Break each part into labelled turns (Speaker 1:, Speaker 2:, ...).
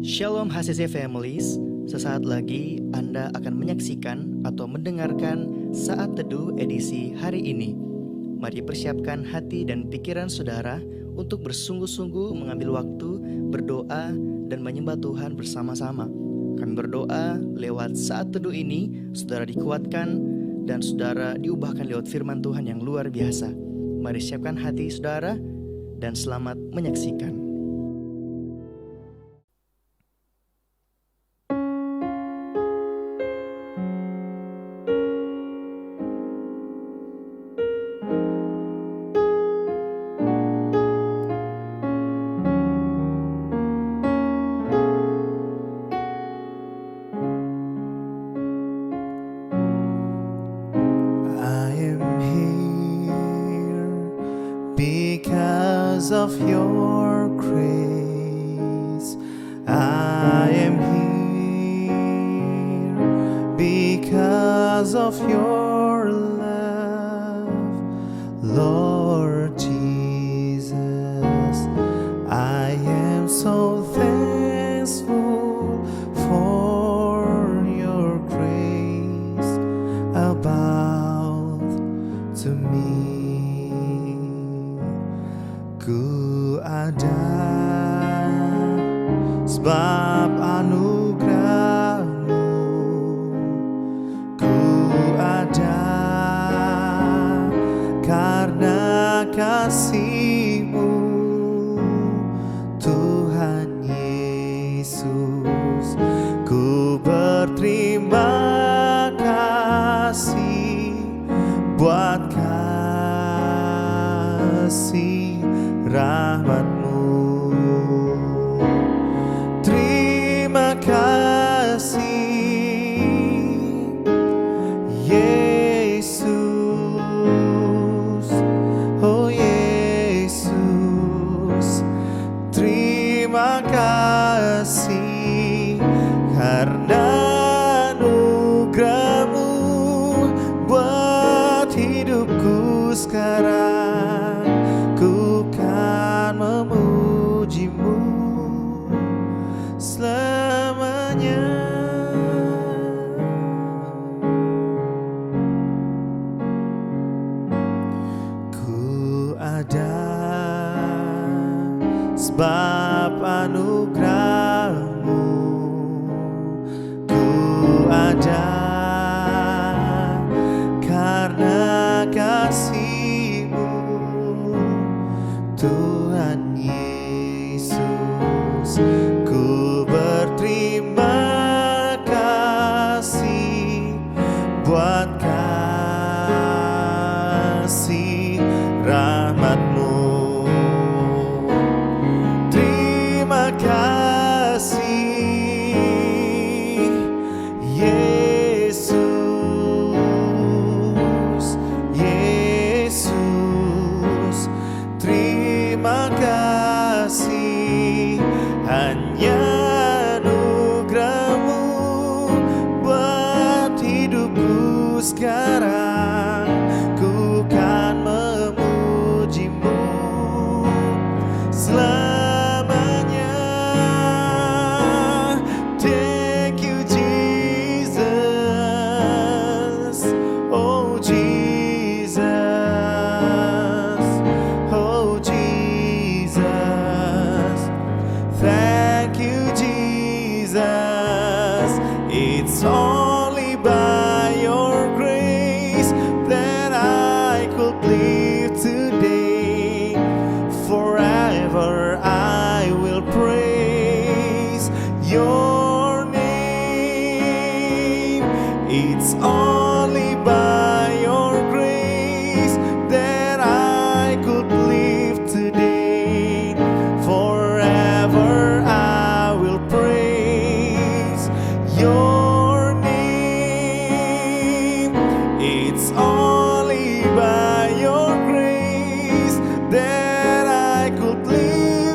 Speaker 1: Shalom HCC Families, sesaat lagi Anda akan menyaksikan atau mendengarkan Saat Teduh edisi hari ini. Mari persiapkan hati dan pikiran saudara untuk bersungguh-sungguh mengambil waktu, berdoa, dan menyembah Tuhan bersama-sama. Kami berdoa lewat Saat Teduh ini, saudara dikuatkan dan saudara diubahkan lewat firman Tuhan yang luar biasa. Mari siapkan hati saudara dan selamat menyaksikan.
Speaker 2: Because of your grace, I am here. Because of your love, Lord Jesus, I am so thankful for your grace about to me. Ku ada sebab anugerah-Mu, ku ada karena kasih-Mu, Tuhan Yesus. Ku berterima kasih buat kasih rahmat-Mu. Terima kasih Yesus, oh Yesus. Terima kasih karena anugerah-Mu buat hidupku sekarang. Memuji-Mu selamanya. Ku ada sebab anugerah-Mu, ku ada karena kasih-Mu, Tuhan Yesus. Ku berterima kasih buat kasih rahmat-Mu. Terima kasih Yesus, Yesus. Terima kasih hanya anugerah-Mu buat hidupku sekarang. Ku kan memuji-Mu selamanya. Thank you Jesus, oh Jesus, oh Jesus. Thank you Jesus. It's only by your grace that I could live today. Forever I will praise your name. It's only by your grace that I could live today. Forever I will praise your name. It's only by your grace that I could live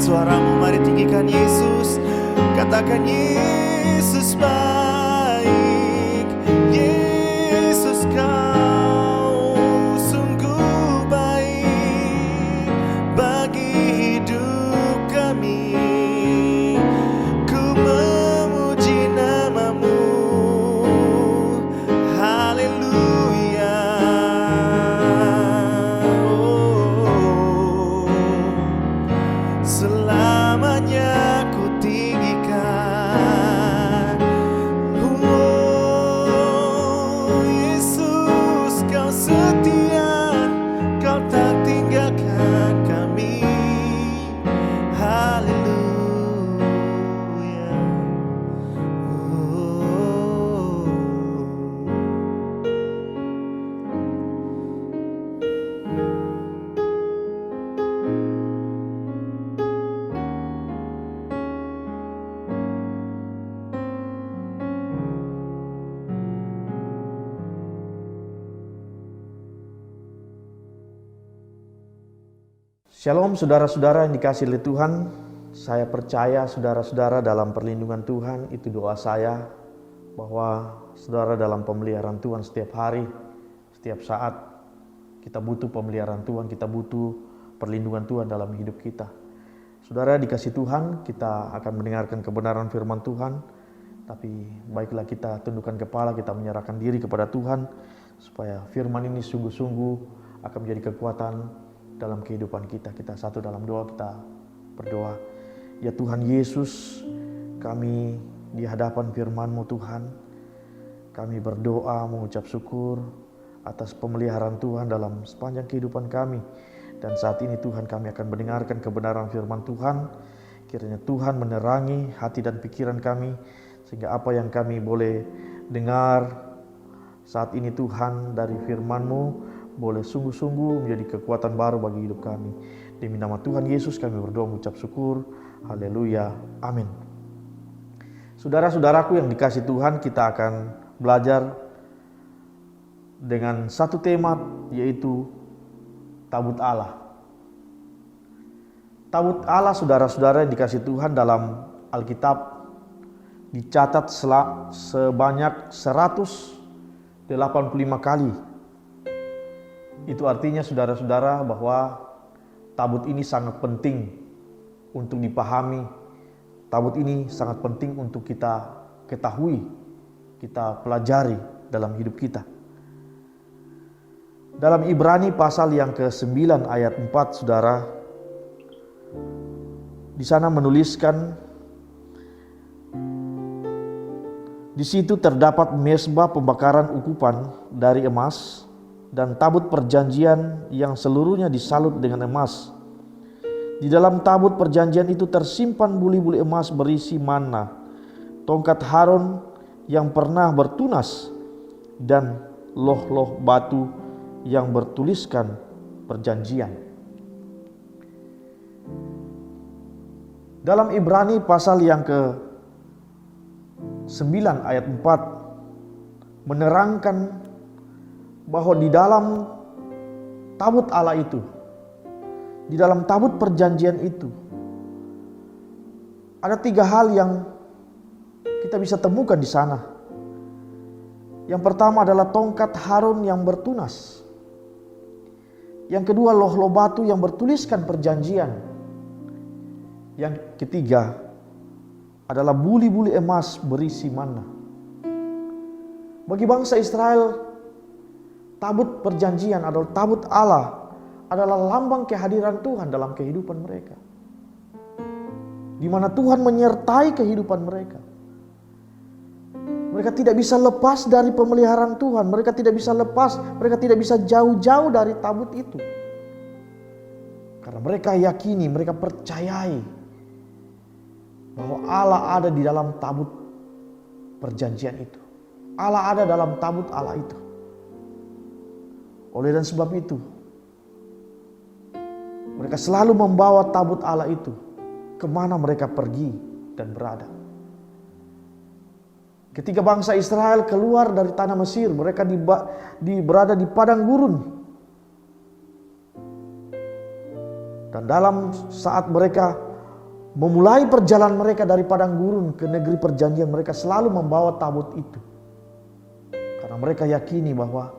Speaker 2: suaramu, mari tinggikan Yesus. Katakan Yesus baik, Yesus kau sungguh baik bagi hidup kami. Ku memuji namamu, haleluya. Oh, selamanya ku tinggikan. Oh, Yesus kau setia, kau tak tinggalkan kami. Haleluya. Oh.
Speaker 3: Shalom saudara-saudara yang dikasihi oleh Tuhan. Saya percaya saudara-saudara dalam perlindungan Tuhan. Itu doa saya, bahwa saudara dalam pemeliharaan Tuhan setiap hari, setiap saat. Kita butuh pemeliharaan Tuhan, kita butuh perlindungan Tuhan dalam hidup kita. Saudara dikasihi Tuhan, kita akan mendengarkan kebenaran firman Tuhan. Tapi baiklah kita tundukkan kepala, kita menyerahkan diri kepada Tuhan, supaya firman ini sungguh-sungguh akan menjadi kekuatan dalam kehidupan kita. Kita satu dalam doa, kita berdoa. Ya Tuhan Yesus, kami di hadapan firman-Mu Tuhan, kami berdoa mengucap syukur atas pemeliharaan Tuhan dalam sepanjang kehidupan kami. Dan saat ini Tuhan, kami akan mendengarkan kebenaran firman Tuhan. Kiranya Tuhan menerangi hati dan pikiran kami, sehingga apa yang kami boleh dengar saat ini Tuhan dari firman-Mu boleh sungguh-sungguh menjadi kekuatan baru bagi hidup kami. Demi nama Tuhan Yesus kami berdoa mengucap syukur. Haleluya. Amin. Saudara-saudaraku yang dikasihi Tuhan, kita akan belajar dengan satu tema, yaitu tabut Allah. Tabut Allah, saudara-saudara yang dikasihi Tuhan, dalam Alkitab dicatat sebanyak 185 kali. Itu artinya saudara-saudara bahwa tabut ini sangat penting untuk dipahami. Tabut ini sangat penting untuk kita ketahui, kita pelajari dalam hidup kita. Dalam Ibrani pasal yang ke-9 ayat 4, saudara, di sana menuliskan, di situ terdapat mezbah pembakaran ukupan dari emas dan tabut perjanjian yang seluruhnya disalut dengan emas. Di dalam tabut perjanjian itu tersimpan buli-buli emas berisi manna, tongkat Harun yang pernah bertunas, dan loh-loh batu yang bertuliskan perjanjian. Dalam Ibrani pasal yang ke-9 ayat 4 menerangkan bahwa di dalam tabut Allah itu, di dalam tabut perjanjian itu, ada 3 hal yang kita bisa temukan di sana. Yang pertama adalah tongkat Harun yang bertunas. Yang kedua, loh-loh batu yang bertuliskan perjanjian. Yang ketiga adalah buli-buli emas berisi manna. Bagi bangsa Israel, tabut perjanjian adalah tabut Allah, adalah lambang kehadiran Tuhan dalam kehidupan mereka, di mana Tuhan menyertai kehidupan mereka. Mereka tidak bisa lepas dari pemeliharaan Tuhan. Mereka tidak bisa lepas, mereka tidak bisa jauh-jauh dari tabut itu. Karena mereka yakini, mereka percayai bahwa Allah ada di dalam tabut perjanjian itu. Allah ada dalam tabut Allah itu. Oleh dan sebab itu, mereka selalu membawa tabut Allah itu kemana mereka pergi dan berada. Ketika bangsa Israel keluar dari tanah Mesir, mereka berada di padang gurun. Dan dalam saat mereka memulai perjalanan mereka dari padang gurun ke negeri perjanjian, mereka selalu membawa tabut itu. Karena mereka yakini bahwa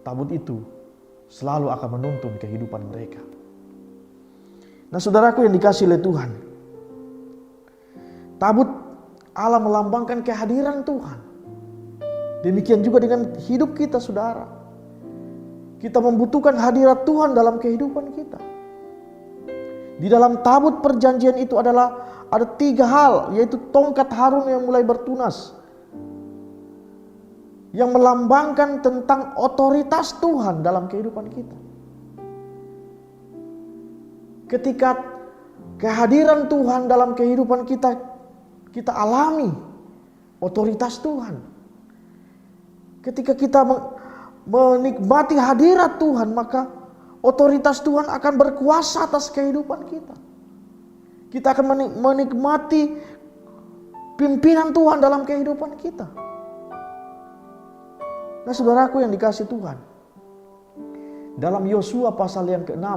Speaker 3: tabut itu selalu akan menuntun kehidupan mereka. Nah, saudaraku yang dikasihi oleh Tuhan, tabut Allah melambangkan kehadiran Tuhan. Demikian juga dengan hidup kita, saudara. Kita membutuhkan hadirat Tuhan dalam kehidupan kita. Di dalam tabut perjanjian itu ada 3 hal, yaitu tongkat Harun yang mulai bertunas, yang melambangkan tentang otoritas Tuhan dalam kehidupan kita. Ketika kehadiran Tuhan dalam kehidupan kita, kita alami otoritas Tuhan. Ketika kita menikmati hadirat Tuhan, maka otoritas Tuhan akan berkuasa atas kehidupan kita. Kita akan menikmati pimpinan Tuhan dalam kehidupan kita. Nah, saudaraku yang dikasihi Tuhan, dalam Yosua pasal yang ke-6,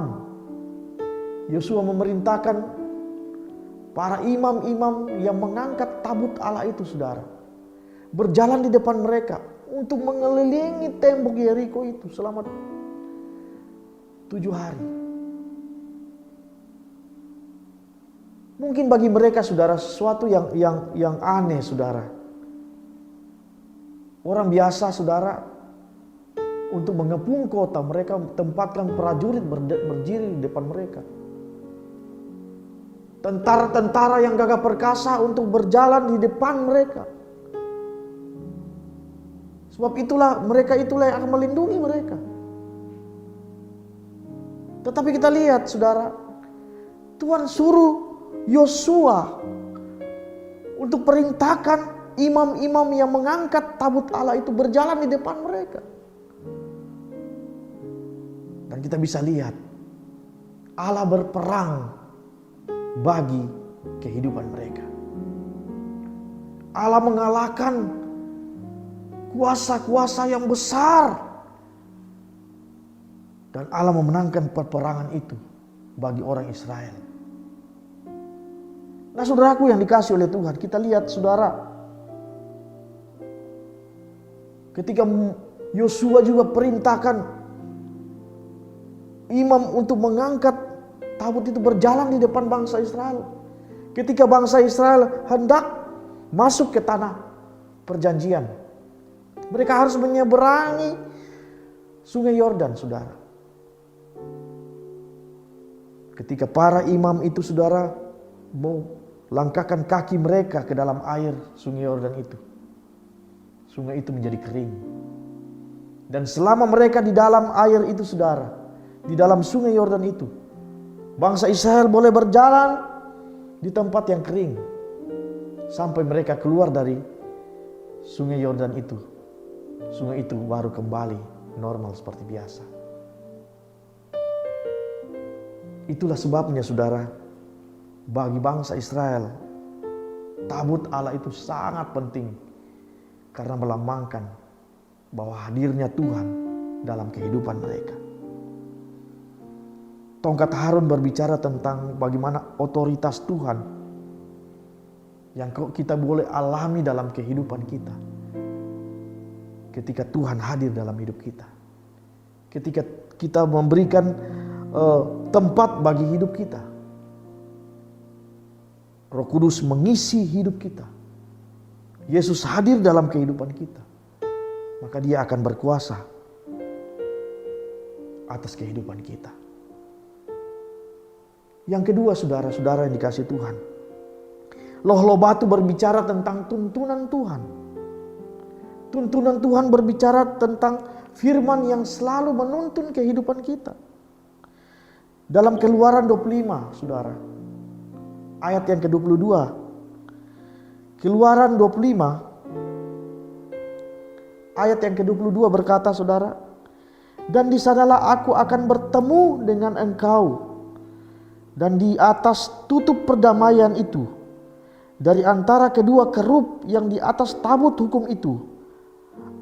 Speaker 3: Yosua memerintahkan para imam-imam yang mengangkat tabut Allah itu, saudara, berjalan di depan mereka untuk mengelilingi tembok Yeriko itu selama 7 hari. Mungkin bagi mereka, saudara, sesuatu yang aneh, saudara. Orang biasa, saudara, untuk mengepung kota, mereka tempatkan prajurit berdiri di depan mereka. Tentara-tentara yang gagah perkasa untuk berjalan di depan mereka. Sebab mereka itulah yang akan melindungi mereka. Tetapi kita lihat, saudara, Tuhan suruh Yosua untuk perintahkan imam-imam yang mengangkat tabut Allah itu berjalan di depan mereka. Dan kita bisa lihat Allah berperang bagi kehidupan mereka. Allah mengalahkan kuasa-kuasa yang besar, dan Allah memenangkan peperangan itu bagi orang Israel. Nah, saudaraku yang dikasihi oleh Tuhan, kita lihat, saudara, ketika Yosua juga perintahkan imam untuk mengangkat tabut itu berjalan di depan bangsa Israel. Ketika bangsa Israel hendak masuk ke tanah perjanjian, mereka harus menyeberangi sungai Yordan, saudara. Ketika para imam itu, saudara, mau langkahkan kaki mereka ke dalam air sungai Yordan itu, sungai itu menjadi kering. Dan selama mereka di dalam air itu, saudara, di dalam sungai Yordan itu, bangsa Israel boleh berjalan di tempat yang kering sampai mereka keluar dari sungai Yordan itu. Sungai itu baru kembali normal seperti biasa. Itulah sebabnya, saudara, bagi bangsa Israel, tabut Allah itu sangat penting, karena melambangkan bahwa hadirnya Tuhan dalam kehidupan mereka. Tongkat Harun berbicara tentang bagaimana otoritas Tuhan yang kita boleh alami dalam kehidupan kita. Ketika Tuhan hadir dalam hidup kita, ketika kita memberikan tempat bagi hidup kita, Roh Kudus mengisi hidup kita, Yesus hadir dalam kehidupan kita, maka Dia akan berkuasa atas kehidupan kita. Yang kedua, saudara-saudara yang dikasihi Tuhan, Loh Batu berbicara tentang tuntunan Tuhan. Tuntunan Tuhan berbicara tentang firman yang selalu menuntun kehidupan kita. Dalam Keluaran 25, saudara, ayat yang ke-22. Keluaran 25, ayat yang ke-22 berkata, saudara, dan di sanalah aku akan bertemu dengan engkau, dan di atas tutup perdamaian itu, dari antara kedua kerub yang di atas tabut hukum itu,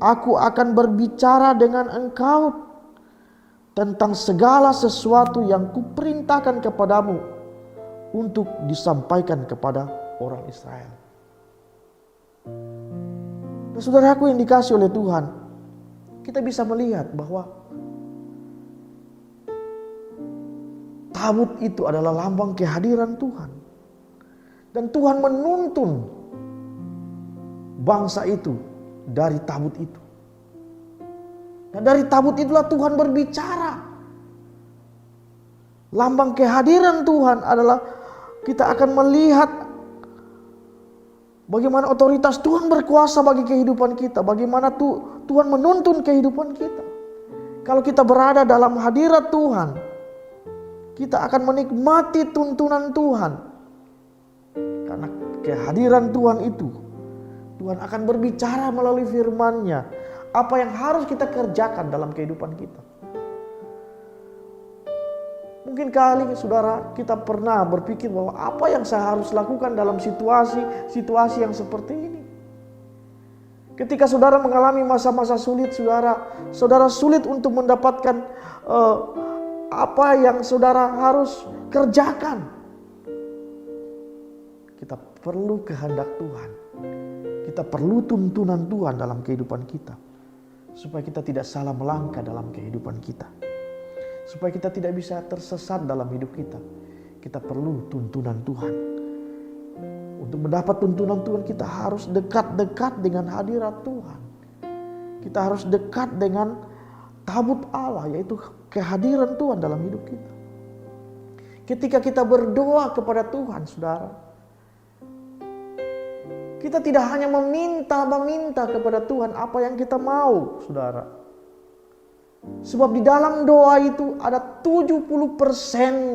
Speaker 3: aku akan berbicara dengan engkau tentang segala sesuatu yang kuperintahkan kepadamu untuk disampaikan kepada orang Israel. Nah, saudaraku yang dikasih oleh Tuhan, kita bisa melihat bahwa tabut itu adalah lambang kehadiran Tuhan. Dan Tuhan menuntun bangsa itu dari tabut itu. Nah, dari tabut itulah Tuhan berbicara. Lambang kehadiran Tuhan adalah kita akan melihat bagaimana otoritas Tuhan berkuasa bagi kehidupan kita. Bagaimana Tuhan menuntun kehidupan kita. Kalau kita berada dalam hadirat Tuhan, kita akan menikmati tuntunan Tuhan. Karena kehadiran Tuhan itu, Tuhan akan berbicara melalui firman-Nya. Apa yang harus kita kerjakan dalam kehidupan kita. Mungkin kali saudara kita pernah berpikir bahwa apa yang saya harus lakukan dalam situasi yang seperti ini. Ketika saudara mengalami masa-masa sulit, saudara sulit untuk mendapatkan apa yang saudara harus kerjakan. Kita perlu kehendak Tuhan. Kita perlu tuntunan Tuhan dalam kehidupan kita. Supaya kita tidak salah melangkah dalam kehidupan kita. Supaya kita tidak bisa tersesat dalam hidup kita. Kita perlu tuntunan Tuhan. Untuk mendapat tuntunan Tuhan kita harus dekat-dekat dengan hadirat Tuhan. Kita harus dekat dengan tabut Allah, yaitu kehadiran Tuhan dalam hidup kita. Ketika kita berdoa kepada Tuhan, saudara, kita tidak hanya meminta kepada Tuhan apa yang kita mau, saudara. Sebab di dalam doa itu ada 70%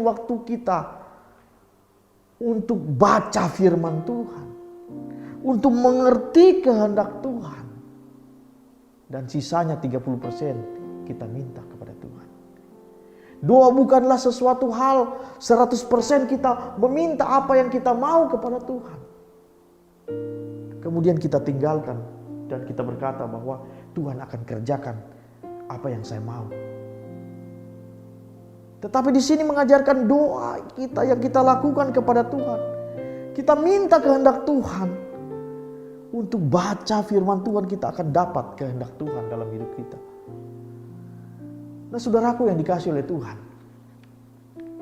Speaker 3: waktu kita untuk baca firman Tuhan. Untuk mengerti kehendak Tuhan. Dan sisanya 30% kita minta kepada Tuhan. Doa bukanlah sesuatu hal 100% kita meminta apa yang kita mau kepada Tuhan. Kemudian kita tinggalkan dan kita berkata bahwa Tuhan akan kerjakan apa yang saya mau. Tetapi di sini mengajarkan doa kita yang kita lakukan kepada Tuhan. Kita minta kehendak Tuhan. Untuk baca firman Tuhan kita akan dapat kehendak Tuhan dalam hidup kita. Nah, saudaraku yang dikasih oleh Tuhan,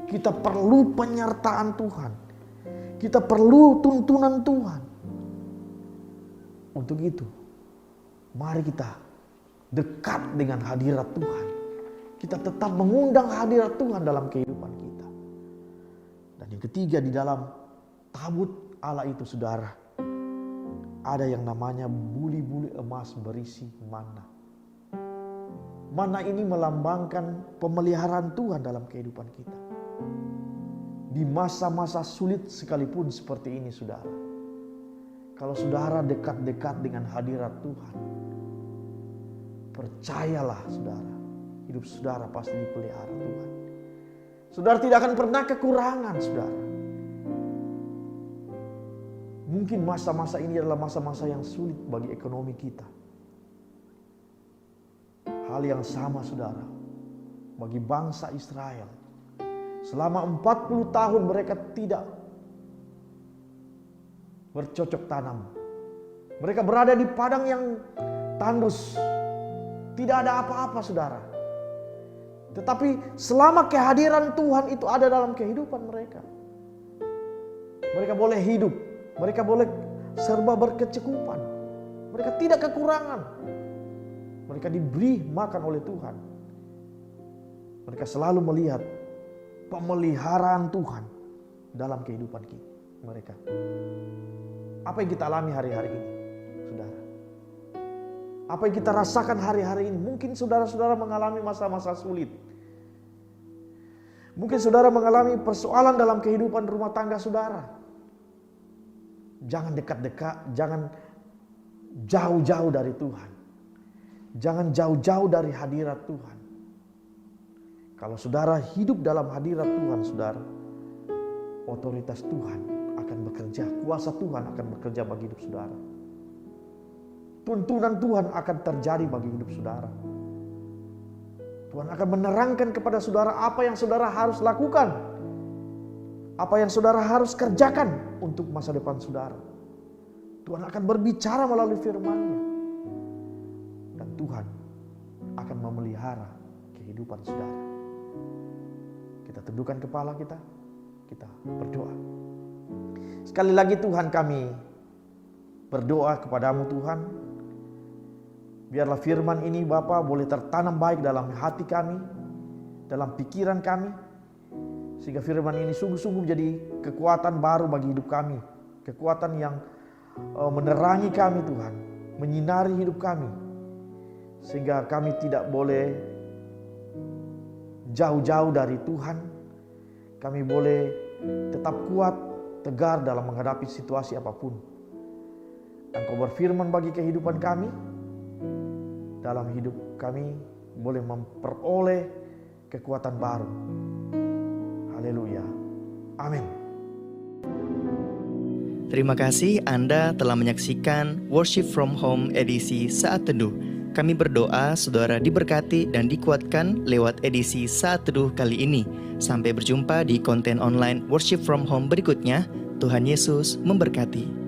Speaker 3: kita perlu penyertaan Tuhan. Kita perlu tuntunan Tuhan. Untuk itu, mari kita dekat dengan hadirat Tuhan. Kita tetap mengundang hadirat Tuhan dalam kehidupan kita. Dan yang ketiga, di dalam tabut Allah itu, saudara, ada yang namanya buli-buli emas berisi mana. Mana ini melambangkan pemeliharaan Tuhan dalam kehidupan kita. Di masa-masa sulit sekalipun seperti ini, saudara. Kalau saudara dekat-dekat dengan hadirat Tuhan, percayalah saudara, hidup saudara pasti dipelihara Tuhan. Saudara tidak akan pernah kekurangan, saudara. Mungkin masa-masa ini adalah masa-masa yang sulit bagi ekonomi kita. Hal yang sama, saudara, bagi bangsa Israel. Selama 40 tahun mereka tidak bercocok tanam. Mereka berada di padang yang tandus. Tidak ada apa-apa, saudara. Tetapi selama kehadiran Tuhan itu ada dalam kehidupan mereka, mereka boleh hidup. Mereka boleh serba berkecukupan. Mereka tidak kekurangan. Mereka diberi makan oleh Tuhan. Mereka selalu melihat pemeliharaan Tuhan dalam kehidupan mereka. Apa yang kita alami hari-hari ini, saudara? Apa yang kita rasakan hari-hari ini? Mungkin saudara-saudara mengalami masa-masa sulit. Mungkin saudara mengalami persoalan dalam kehidupan rumah tangga saudara. Jangan dekat-dekat, jangan jauh-jauh dari Tuhan. Jangan jauh-jauh dari hadirat Tuhan. Kalau saudara hidup dalam hadirat Tuhan, saudara, otoritas Tuhan akan bekerja, kuasa Tuhan akan bekerja bagi hidup saudara. Tuntunan Tuhan akan terjadi bagi hidup saudara. Tuhan akan menerangkan kepada saudara apa yang saudara harus lakukan. Apa yang saudara harus kerjakan untuk masa depan saudara. Tuhan akan berbicara melalui firman-Nya. Dan Tuhan akan memelihara kehidupan saudara. Kita tundukkan kepala kita berdoa. Sekali lagi Tuhan, kami berdoa kepadamu Tuhan. Biarlah firman ini Bapa boleh tertanam baik dalam hati kami, dalam pikiran kami. Sehingga firman ini sungguh-sungguh menjadi kekuatan baru bagi hidup kami. Kekuatan yang menerangi kami Tuhan, menyinari hidup kami. Sehingga kami tidak boleh jauh-jauh dari Tuhan. Kami boleh tetap kuat, tegar dalam menghadapi situasi apapun. Engkau berfirman bagi kehidupan kami. Dalam hidup kami boleh memperoleh kekuatan baru. Haleluya. Amin.
Speaker 1: Terima kasih Anda telah menyaksikan Worship from Home edisi Saat Teduh. Kami berdoa saudara diberkati dan dikuatkan lewat edisi Saat Teduh kali ini. Sampai berjumpa di konten online Worship from Home berikutnya. Tuhan Yesus memberkati.